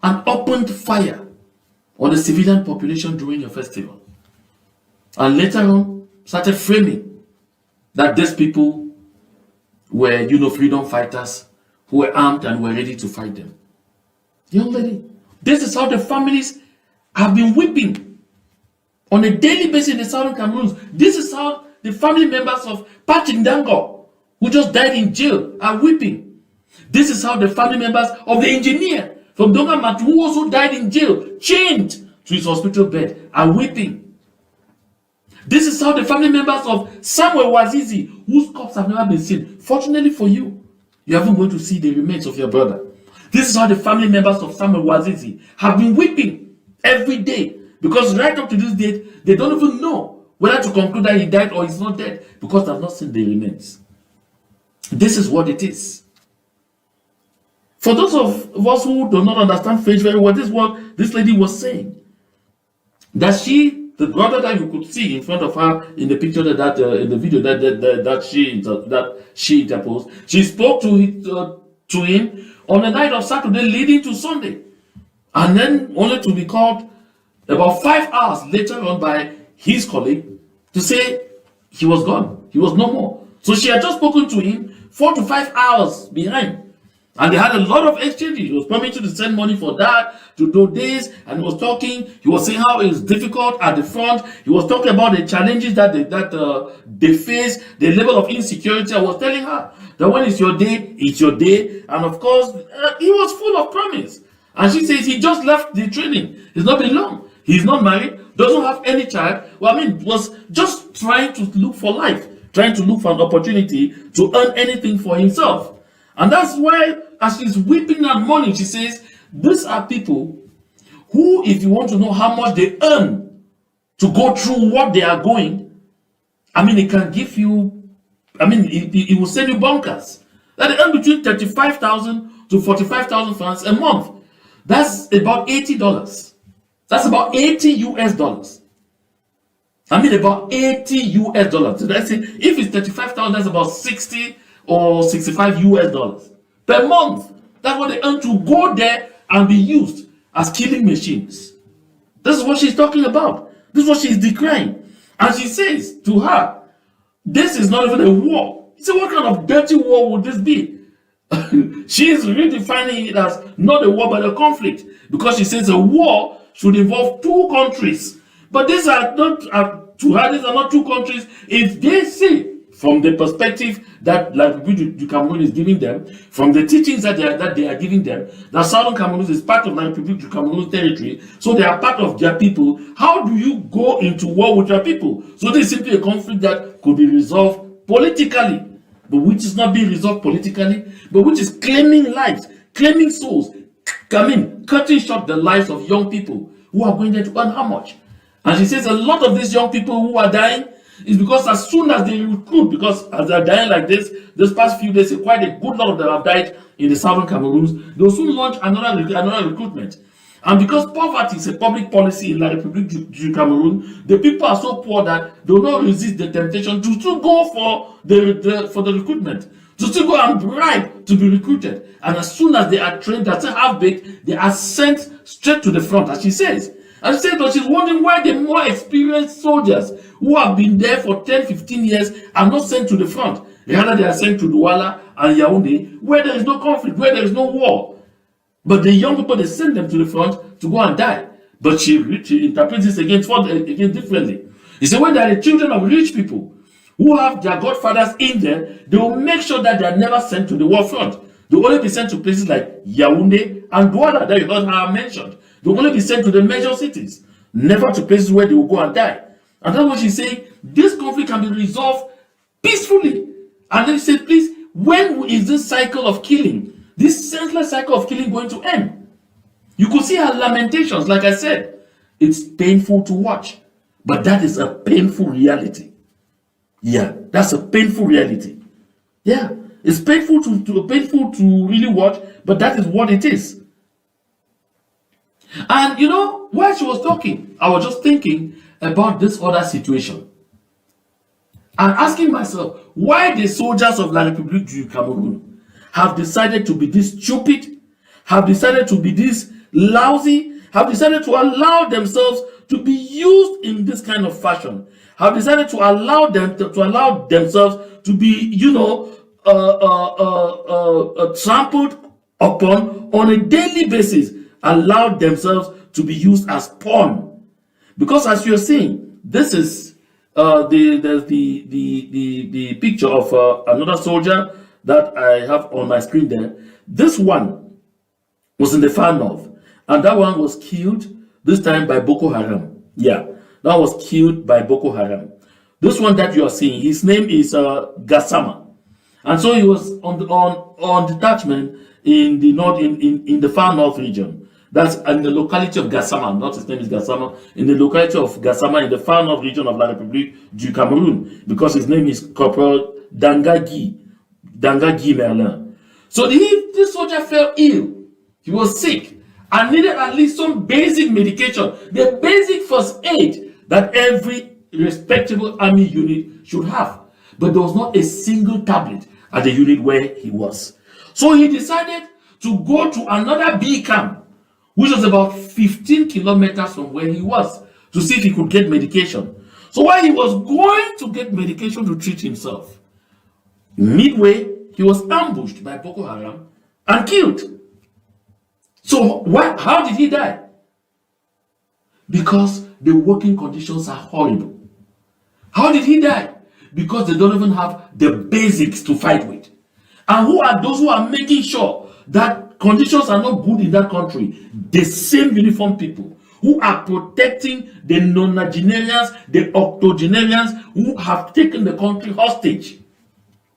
and opened fire on the civilian population during a festival. And later on, started framing that these people were, freedom fighters who were armed and were ready to fight them. Young lady, this is how the families have been weeping on a daily basis in the southern Cameroons. This is how the family members of Patrick Dango, who just died in jail, are weeping. This is how the family members of the engineer from Dongamat, who also died in jail, chained to his hospital bed, are weeping. This is how the family members of Samuel Wazizi, whose corpse have never been seen. Fortunately for you, you haven't going to see the remains of your brother. This is how the family members of Samuel Wazizi have been weeping every day, because right up to this date, they don't even know whether to conclude that he died or he's not dead, because they have not seen the remains. This is what it is. For those of us who do not understand French very well, this is what this lady was saying. That the brother that you could see in front of her in the picture in the video that she interposed, she spoke to him on the night of Saturday leading to Sunday, and then only to be called about 5 hours later on by his colleague to say he was gone, he was no more. So she had just spoken to him 4 to 5 hours behind. And they had a lot of exchanges. He was promising to send money for that, to do this, and he was talking. He was saying how it's difficult at the front. He was talking about the challenges that they face, the level of insecurity. I was telling her that when it's your day. And of course, he was full of promise. And she says he just left the training. It's not been long. He's not married, doesn't have any child. Was just trying to look for life, trying to look for an opportunity to earn anything for himself. And that's why, as she's weeping and mourning, she says, these are people who, if you want to know how much they earn to go through what they are going, it can give you I mean, it will send you bonkers. That they earn between 35,000 to 45,000 francs a month. That's about $80. That's about 80 US dollars. I mean, about 80 US dollars. So let's say if it's 35,000, that's about 60 or 65 US dollars per month. That's what they earn to go there and be used as killing machines. This is what she's talking about. This is what she's decrying. And she says to her, this is not even a war. He said, what kind of dirty war would this be? She is redefining it as not a war but a conflict, because she says a war should involve two countries. But these are not, to her, these are not two countries. If they see from the perspective that La République du Cameroun is giving them, from the teachings that they are giving them, that Southern Cameroon is part of La République du Cameroun territory, so they are part of their people. How do you go into war with your people? So this is simply a conflict that could be resolved politically, but which is not being resolved politically, but which is claiming lives, claiming souls, cutting short the lives of young people who are going there to earn how much? And she says a lot of these young people who are dying is because as soon as they recruit, because as they're dying like this past few days, quite a good lot of them have died in the southern Cameroons, they'll soon launch another recruitment. And because poverty is a public policy in La République du Cameroun, the people are so poor that they will not resist the temptation to still go for the recruitment, to still go and bribe to be recruited. And as soon as they are trained, that's half-baked, they are sent straight to the front, as she says. And she said, but she's wondering why the more experienced soldiers who have been there for 10, 15 years are not sent to the front. Rather, they are sent to Douala and Yaoundé, where there is no conflict, where there is no war. But the young people, they send them to the front to go and die. But she interprets this again differently. He said, when they are the children of rich people who have their godfathers in there, they will make sure that they are never sent to the war front. They will only be sent to places like Yaoundé and Douala that you heard her mentioned. They will only be sent to the major cities, never to places where they will go and die. And that's what she's saying. This conflict can be resolved peacefully. And then she said, please, when is this cycle of killing, this senseless cycle of killing, going to end? You could see her lamentations. Like I said, it's painful to watch, but that is a painful reality. Yeah, that's a painful reality. Yeah, it's painful to really watch, but that is what it is. And you know, while she was talking, I was just thinking about this other situation and asking myself why the soldiers of La République du Cameroun have decided to be this stupid, have decided to be this lousy, have decided to allow themselves to be used in this kind of fashion, have decided to allow themselves to be, trampled upon on a daily basis, allowed themselves to be used as pawn. Because as you're seeing, this is the picture of another soldier that I have on my screen there. This one was in the far north, and that one was killed this time by Boko Haram. Yeah, that was killed by Boko Haram. This one that you are seeing, his name is Gassama, and so he was on detachment in the north, in the far north region. That's in the locality of Gassama, not his name is Gassama, in the locality of Gassama in the far north region of La République du Cameroun, because his name is Corporal Danga Merlin. So this soldier fell ill. He was sick and needed at least some basic medication, the basic first aid that every respectable army unit should have. But there was not a single tablet at the unit where he was. So he decided to go to another B camp, which was about 15 kilometers from where he was, to see if he could get medication. So while he was going to get medication to treat himself, midway, he was ambushed by Boko Haram and killed. So how did he die? Because the working conditions are horrible. How did he die? Because they don't even have the basics to fight with. And who are those who are making sure that conditions are not good in that country? The same uniformed people who are protecting the nonagenarians, the octogenarians who have taken the country hostage.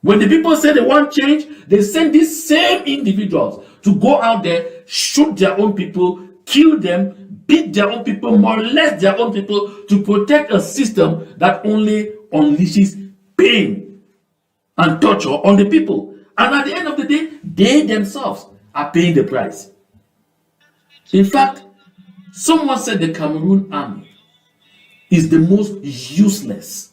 When the people say they want change, they send these same individuals to go out there, shoot their own people, kill them, beat their own people, molest their own people, to protect a system that only unleashes pain and torture on the people. And at the end of the day, they themselves are paying the price. In fact, someone said the Cameroon army is the most useless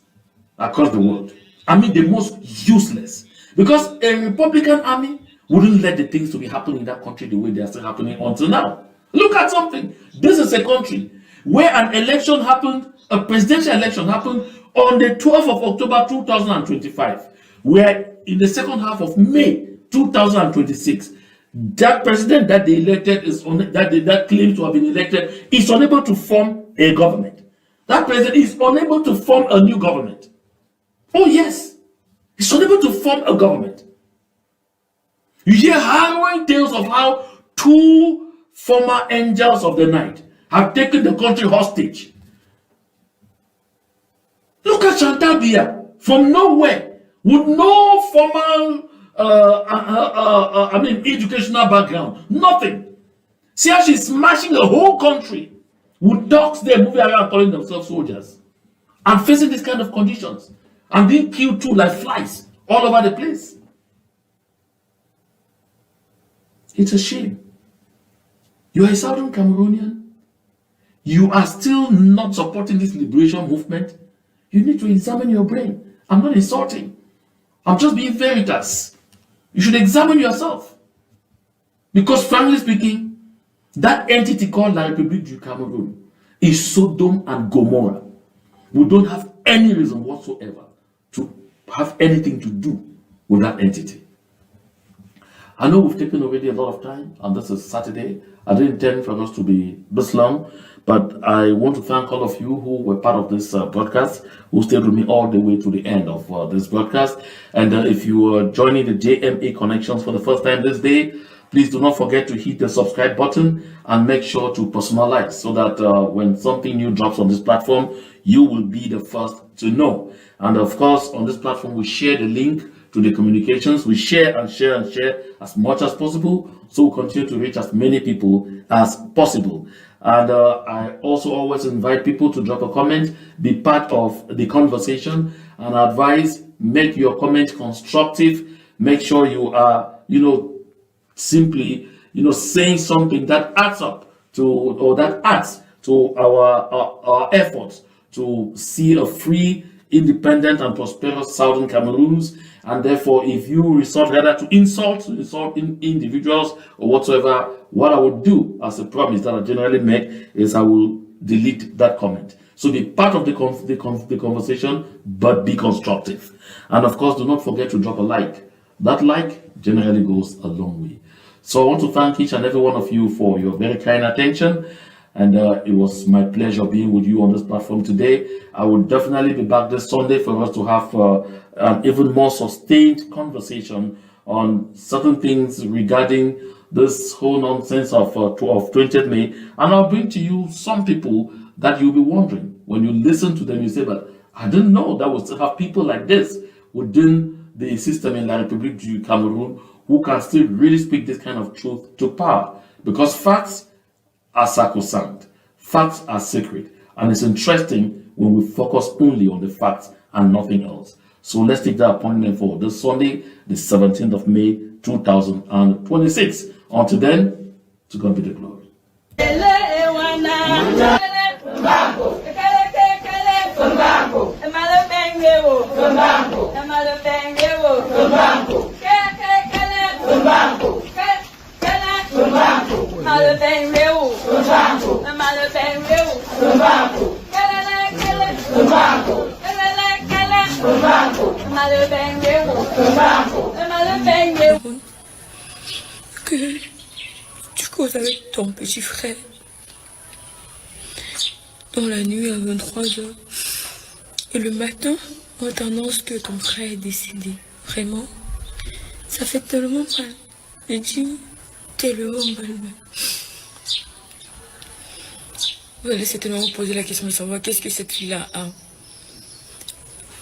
across the world. I mean, the most useless. Because a Republican army wouldn't let the things to be happening in that country the way they are still happening until now. Look at something. This is a country where an election happened, a presidential election happened on the 12th of October 2025, where in the second half of May 2026, that president that they elected that claims to have been elected is unable to form a government. That president is unable to form a new government. Oh yes, he's unable to form a government. You hear harrowing tales of how two former angels of the night have taken the country hostage. Look at Chantal Biya, from nowhere, with no formal educational background, nothing. See how she's smashing the whole country with dogs there moving around calling themselves soldiers and facing these kind of conditions and being killed too like flies all over the place. It's a shame. You are a Southern Cameroonian. You are still not supporting this liberation movement. You need to examine your brain. I'm not insulting. I'm just being veritas. You should examine yourself. Because frankly speaking, that entity called La République du Cameroun is Sodom and Gomorrah. We don't have any reason whatsoever to have anything to do with that entity. I know we've taken already a lot of time, and this is Saturday. I didn't intend for us to be this long, but I want to thank all of you who were part of this broadcast, who stayed with me all the way to the end of this broadcast. And if you are joining the JMA Connections for the first time this day, please do not forget to hit the subscribe button and make sure to personalize so that when something new drops on this platform, you will be the first to know. And of course, on this platform, we share the link to the communications. We share and share and share as much as possible, so we continue to reach as many people as possible. And I also always invite people to drop a comment, be part of the conversation, and advise, make your comment constructive. Make sure you are, simply, saying something that adds up to, or that adds to our efforts to see a free, independent, and prosperous Southern Cameroons. And therefore, if you resort rather to insult individuals or whatsoever, what I would do as a promise that I generally make is I will delete that comment. So be part of the conversation, but be constructive. And of course, do not forget to drop a like. That like generally goes a long way. So I want to thank each and every one of you for your very kind attention. And it was my pleasure being with you on this platform today. I will definitely be back this Sunday for us to have an even more sustained conversation on certain things regarding this whole nonsense of 20th May. And I'll bring to you some people that you'll be wondering. When you listen to them, you say, but I didn't know that we still have people like this within the system in La République du Cameroun who can still really speak this kind of truth to power. Because facts are sacrosanct. Facts are sacred. And it's interesting when we focus only on the facts and nothing else. So let's take that appointment for this Sunday, the 17th of May, 2026. Until then, to God be the glory. Que tu causes avec ton petit frère dans la nuit à 23h et le matin on t'annonce que ton frère est décédé. Vraiment, ça fait tellement mal. Je dis, t'es le homme, vous allez certainement vous poser la question de savoir qu'est-ce que cette fille-là a.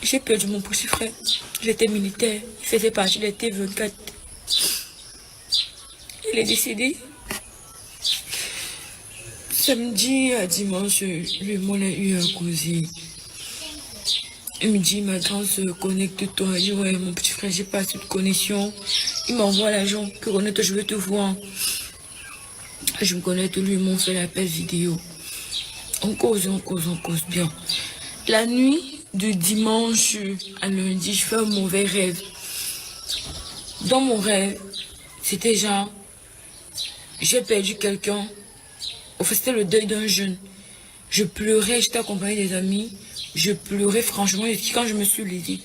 J'ai perdu mon petit frère. Il était militaire. Il faisait partie des T24. Il est décédé. Samedi à dimanche, lui, on a eu un causé. Il me dit, ma grande sœur, connecte-toi. Il dit, ouais, mon petit frère, j'ai pas cette connexion. Il m'envoie l'argent, que connecte, je veux te voir. Je me connecte, lui, ils m'ont fait l'appel vidéo. On cause bien. La nuit de dimanche à lundi, je fais un mauvais rêve. Dans mon rêve, c'était genre, j'ai perdu quelqu'un. En fait, c'était le deuil d'un jeune. Je pleurais, j'étais accompagnée des amis. Je pleurais franchement. Et quand je me suis levée,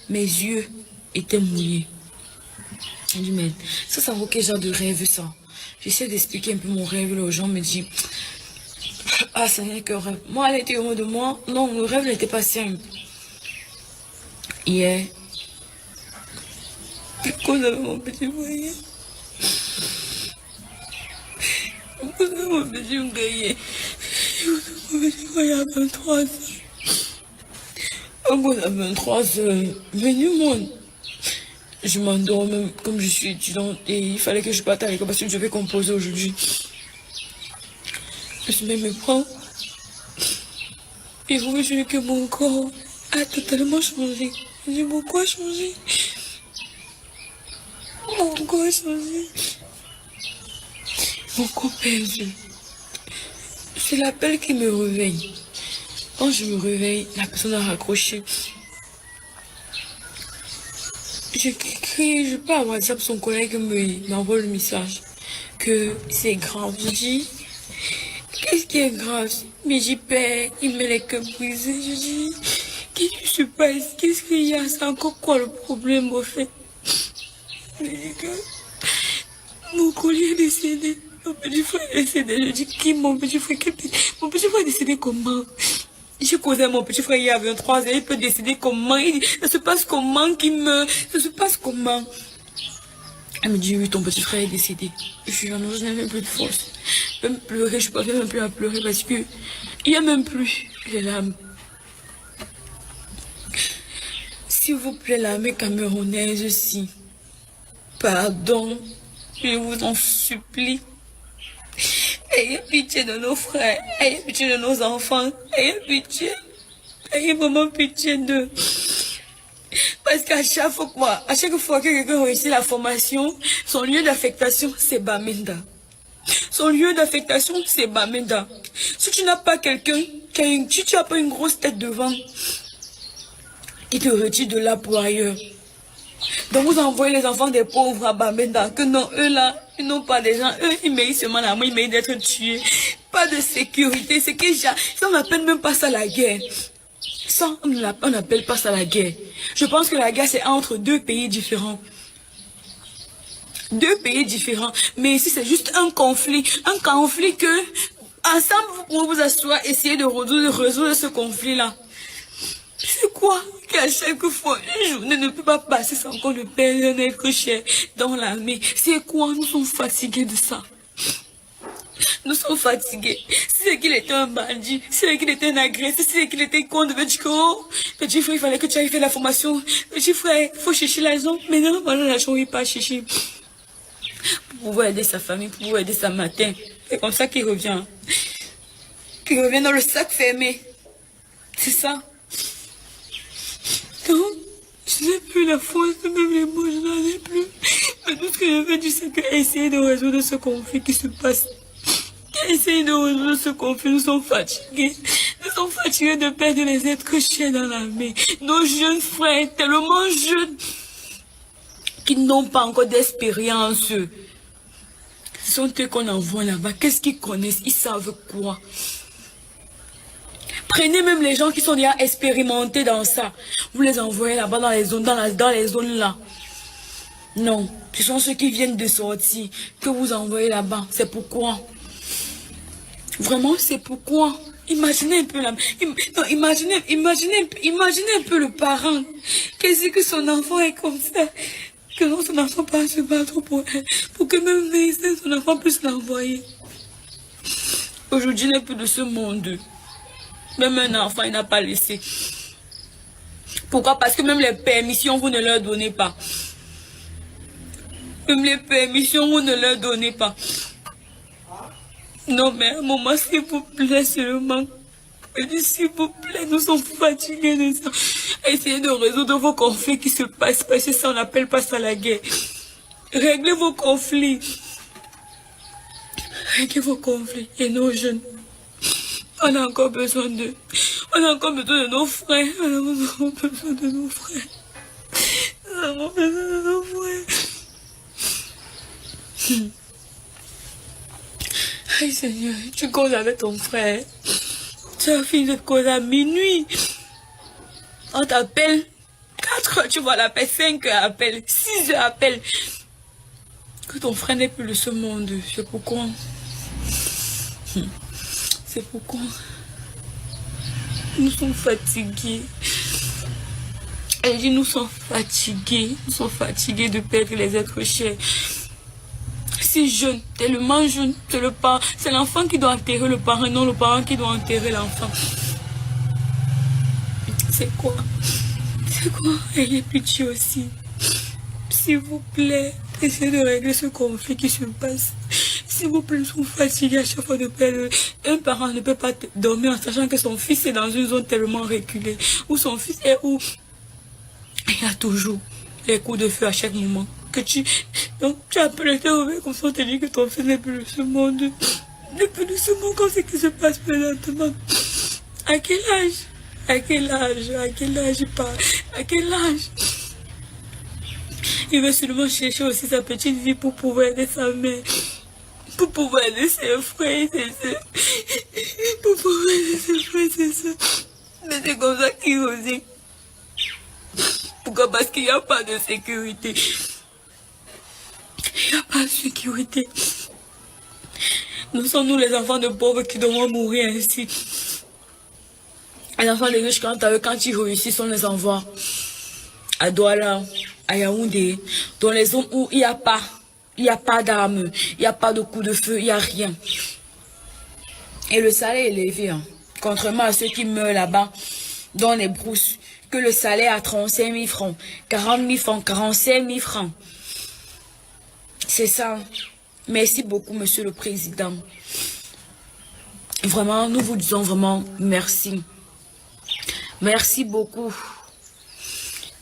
mes yeux étaient mouillés. Je dis, mais ça vaut quel genre de rêve, ça? J'essaie d'expliquer un peu mon rêve, là, aux gens me disent, ah, ça n'est qu'un rêve. Moi, à l'intérieur de moi, non, le rêve n'était pas simple. Hier, quand j'avais mon petit foyer, quand j'avais mon petit foyer, mon petit foyer à 23 ans. Quand à 23 heures, venu monde. Je m'endors même comme je suis étudiante et il fallait que je parte à l'école parce que je vais composer aujourd'hui. Je me me prends. Et vous me dites que mon corps a totalement changé. Je dis pourquoi changer? Mon corps a changé. Mon corps perdu. C'est l'appel qui me réveille. Quand je me réveille, la personne a raccroché. Je peux avoir WhatsApp, son collègue m'envoie le message que c'est grave. Je dis, qu'est-ce qui est grave? Mais j'y perds, il met les cœurs brisés. Je dis, qu'est-ce qui se passe? Qu'est-ce qu'il y a? C'est encore quoi le problème au fait? Je dis que mon collier est décédé. Mon petit frère est décédé. Je dis, qui mon petit frère? Mon petit frère est décédé comment? J'ai causé à mon petit frère il y a 23 ans, il peut décider comment, ça se passe comment qu'il meurt, ça se passe comment. Elle me dit, oui, ton petit frère est décédé. Je suis genre, non, je n'ai même plus de force. Je peux même pleurer, je ne peux même plus à pleurer parce que il n'y a même plus les larmes. S'il vous plaît, l'armée camerounaise aussi, pardon, je vous en supplie. Ayez pitié de nos frères, ayez pitié de nos enfants, ayez pitié, ayez vraiment pitié d'eux. Parce qu'à chaque fois que quelqu'un réussit la formation, son lieu d'affectation, c'est Bamenda. Son lieu d'affectation, c'est Bamenda. Si tu n'as pas quelqu'un, si tu n'as pas une grosse tête devant, il te retire de là pour ailleurs. Donc vous envoyez les enfants des pauvres à Bamenda, que non, eux là, ils n'ont pas des gens, eux ils méritent seulement la mort, ils méritent d'être tués. Pas de sécurité, c'est que ça on n'appelle même pas ça la guerre. Ça, on n'appelle pas ça la guerre. Je pense que la guerre c'est entre deux pays différents. Deux pays différents, mais ici c'est juste un conflit que, ensemble vous pouvez vous asseoir, essayer de résoudre ce conflit-là. C'est quoi qu'à chaque fois, une journée ne peut pas passer sans qu'on ne perde un être cher dans l'armée? C'est quoi? Nous sommes fatigués de ça. Nous sommes fatigués. Si c'est qu'il était un bandit, si c'est qu'il était un agresseur, si c'est qu'il était con, de dire que oh, petit frère, il fallait que tu ailles faire la formation. Petit frère, il faut chercher l'argent. Mais non, voilà l'argent, il pas chercher. Pour pouvoir aider sa famille, pour pouvoir aider sa matin. C'est comme ça qu'il revient. Qu'il revient dans le sac fermé. C'est ça. Non, je n'ai plus la force, même les mots, je n'en ai plus. Mais tout ce que je fais, c'est qu'essayer de résoudre ce conflit qui se passe. Essayer de résoudre ce conflit, nous sommes fatigués. Nous sommes fatigués de perdre les êtres chers dans l'armée. Nos jeunes frères, tellement jeunes, qui n'ont pas encore d'expérience. Ce sont eux qu'on envoie là-bas. Qu'est-ce qu'ils connaissent? Ils savent quoi? Prenez même les gens qui sont déjà expérimentés dans ça. Vous les envoyez là-bas dans les zones, dans les zones là. Non, ce sont ceux qui viennent de sortir que vous envoyez là-bas. C'est pourquoi. Vraiment, c'est pourquoi. Imaginez un peu là. Non, imaginez un peu le parent. Qu'est-ce que son enfant est comme ça? Que non, son enfant pas se battre pour elle. Pour que même son enfant puisse l'envoyer. Aujourd'hui, il n'est plus de ce monde. Même un enfant, il n'a pas laissé. Pourquoi? Parce que même les permissions, vous ne leur donnez pas. Même les permissions, vous ne leur donnez pas. Non, mais à un moment, s'il vous plaît, seulement, Je dis, s'il vous plaît, nous sommes fatigués de ça. Essayez de résoudre vos conflits qui se passent, parce que ça, on n'appelle pas ça la guerre. Réglez vos conflits. Réglez vos conflits. Et nos jeunes, on a encore besoin d'eux. On a encore besoin de nos frères. On a encore besoin de nos frères. On a encore besoin de nos frères. Aïe Seigneur, tu causes avec ton frère. Tu as fini de cause à minuit. On t'appelle 4 heures, tu vois l'appel, 5 heures appel, 6 heures appel. Que ton frère n'est plus de ce monde. C'est pourquoi. C'est pourquoi. Nous sommes fatigués. Elle dit nous sommes fatigués. Nous sommes fatigués de perdre les êtres chers. Si jeune, tellement jeune, c'est l'enfant qui doit enterrer le parent, non le parent qui doit enterrer l'enfant. C'est quoi? C'est quoi? Ayez pitié aussi. S'il vous plaît, essayez de régler ce conflit qui se passe. S'il vous plaît, nous sommes fatigués à chaque fois de perdre. Un parent ne peut pas dormir en sachant que son fils est dans une zone tellement reculée. Où son fils est où? Il y a toujours les coups de feu à chaque moment. Donc tu appelles te réveiller comme ça, on te dit que ton fils n'est plus de ce monde. N'est plus de ce monde, comme c'est qui se passe présentement. À quel âge? À quel âge? À quel âge il parle? À quel âge? Il veut seulement chercher aussi sa petite vie pour pouvoir aider sa mère. Pour pouvoir aider ses frères et ses soeurs. Pour pouvoir aider ses frères et ses soeurs. Mais c'est comme ça qu'il ose. Pourquoi? Parce qu'il n'y a pas de sécurité. Il n'y a pas de sécurité. Nous sommes nous les enfants de pauvres qui devons mourir ainsi. Les enfants de riches, quand ils réussissent, on les envoie à Douala, à Yaoundé, dans les zones où il n'y a pas d'armes, il n'y a pas de coups de feu, il n'y a rien. Et le salaire est élevé, hein. Contrairement à ceux qui meurent là-bas, dans les brousses, que le salaire à 35 000 francs, 40 000 francs, 45 000 francs. C'est ça. Merci beaucoup, Monsieur le Président. Vraiment, nous vous disons vraiment merci. Merci beaucoup.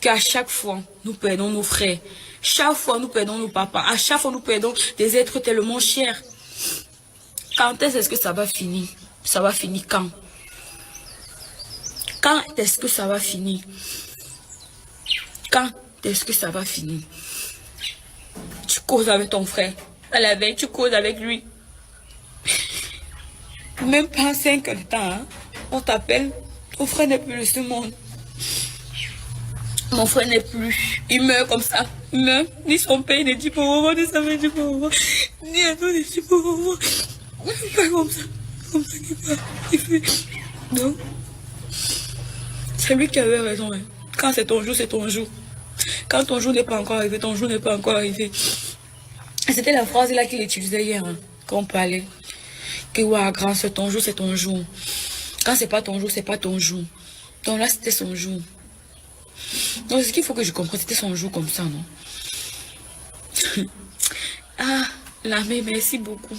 Qu'à chaque fois, nous perdons nos frères. Chaque fois, nous perdons nos papas. À chaque fois, nous perdons des êtres tellement chers. Quand est-ce que ça va finir? Ça va finir quand? Quand est-ce que ça va finir? Quand est-ce que ça va finir? Tu causes avec ton frère. À la veille, tu causes avec lui. Même pas 5 heures de temps, hein? On t'appelle. Ton frère n'est plus de ce monde. Mon frère n'est plus. Il meurt comme ça. Il meurt. Ni son père ne dit pour moi, ni sa mère ne dit pour moi. Ni un autre ne dit pour moi. Pas comme ça. Comme ça qu'il parle. Il fait. Donc, c'est lui qui avait raison. Hein. Quand c'est ton jour, c'est ton jour. Quand ton jour n'est pas encore arrivé, ton jour n'est pas encore arrivé. C'était la phrase là qu'il utilisait hier, hein, quand on parlait. Que ouais, grand, c'est ton jour, c'est ton jour. Quand c'est pas ton jour, c'est pas ton jour. Donc là, c'était son jour. Donc ce qu'il faut que je comprenne, c'était son jour comme ça, non? Ah, l'âme, merci beaucoup.